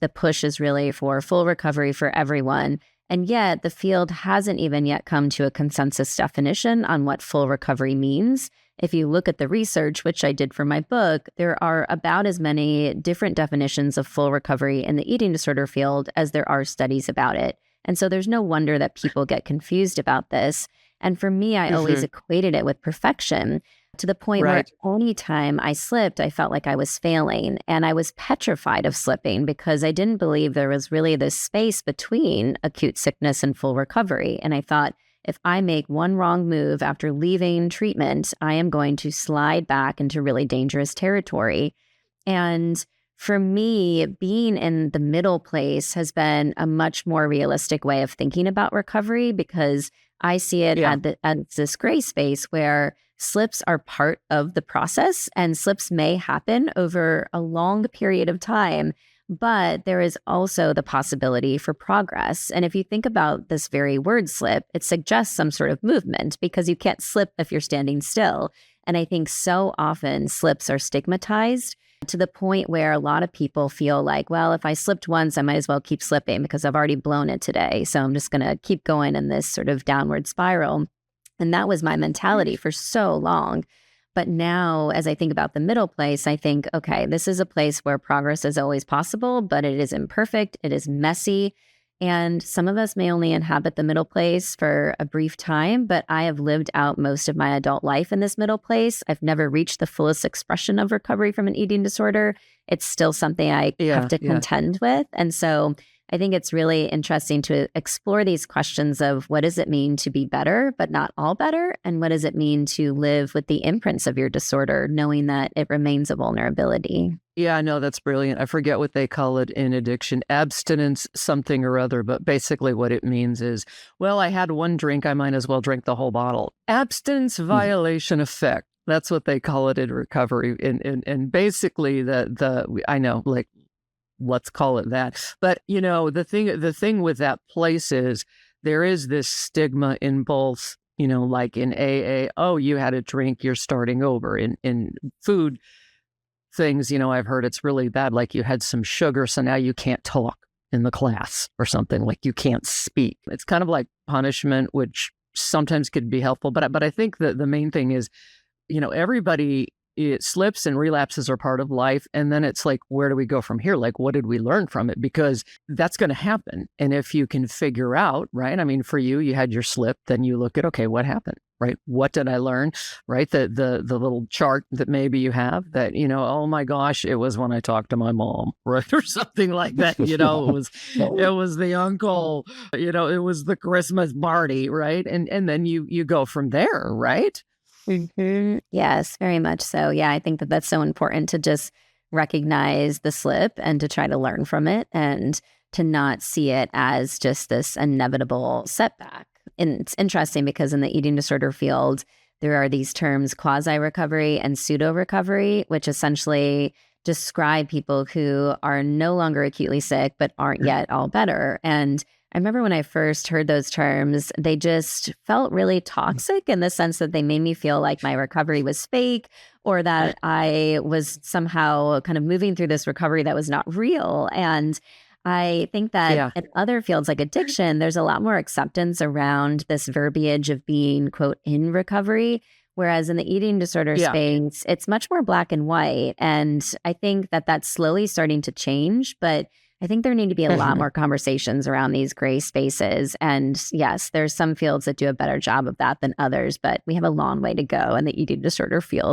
The push is really for full recovery for everyone. And yet the field hasn't even yet come to a consensus definition on what full recovery means. If you look at the research, which I did for my book, there are about as many different definitions of full recovery in the eating disorder field as there are studies about it. And so there's no wonder that people get confused about this. And for me, I always equated it with perfection, to the point where any time I slipped, I felt like I was failing. And I was petrified of slipping because I didn't believe there was really this space between acute sickness and full recovery. And I thought, if I make one wrong move after leaving treatment, I am going to slide back into really dangerous territory. And for me, being in the middle place has been a much more realistic way of thinking about recovery, because I see it at this gray space where slips are part of the process, and slips may happen over a long period of time, but there is also the possibility for progress. And if you think about this very word slip, it suggests some sort of movement, because you can't slip if you're standing still. And I think so often slips are stigmatized to the point where a lot of people feel like, well, if I slipped once, I might as well keep slipping because I've already blown it today. So I'm just going to keep going in this sort of downward spiral. And that was my mentality for so long. But now, as I think about the middle place, I think, okay, this is a place where progress is always possible, but it is imperfect, it is messy. And some of us may only inhabit the middle place for a brief time, but I have lived out most of my adult life in this middle place. I've never reached the fullest expression of recovery from an eating disorder. It's still something I have to contend with. And so I think it's really interesting to explore these questions of what does it mean to be better, but not all better? And what does it mean to live with the imprints of your disorder, knowing that it remains a vulnerability? Yeah, no, that's brilliant. I forget what they call it in addiction, abstinence something or other, but basically what it means is, well, I had one drink, I might as well drink the whole bottle. Abstinence violation effect. That's what they call it in recovery. And basically I know, like, let's call it that. But, you know, the thing with that place is there is this stigma in both, you know, like in AA, oh, you had a drink, you're starting over. In food things, you know, I've heard it's really bad, like you had some sugar, so now you can't talk in the class or something, like you can't speak. It's kind of like punishment, which sometimes could be helpful. But I think that the main thing is, you know, everybody, it slips and relapses are part of life. And then it's like, where do we go from here? Like, what did we learn from it? Because that's going to happen. And if you can figure out, right? I mean, for you, you had your slip, then you look at, okay, what happened? Right? What did I learn? Right? The little chart that maybe you have that, you know, oh my gosh, it was when I talked to my mom, right? Or something like that. You know, it was the uncle, you know, it was the Christmas party, right? And then you go from there, right? Yes, very much so. Yeah, I think that that's so important to just recognize the slip and to try to learn from it and to not see it as just this inevitable setback. And it's interesting because in the eating disorder field, there are these terms quasi-recovery and pseudo-recovery, which essentially describe people who are no longer acutely sick but aren't yet all better. And I remember when I first heard those terms, they just felt really toxic in the sense that they made me feel like my recovery was fake, or that I was somehow kind of moving through this recovery that was not real. And I think that in other fields like addiction, there's a lot more acceptance around this verbiage of being, quote, in recovery. Whereas in the eating disorder space, it's much more black and white. And I think that that's slowly starting to change. But I think there need to be a lot more conversations around these gray spaces. And yes, there's some fields that do a better job of that than others, but we have a long way to go in the eating disorder field.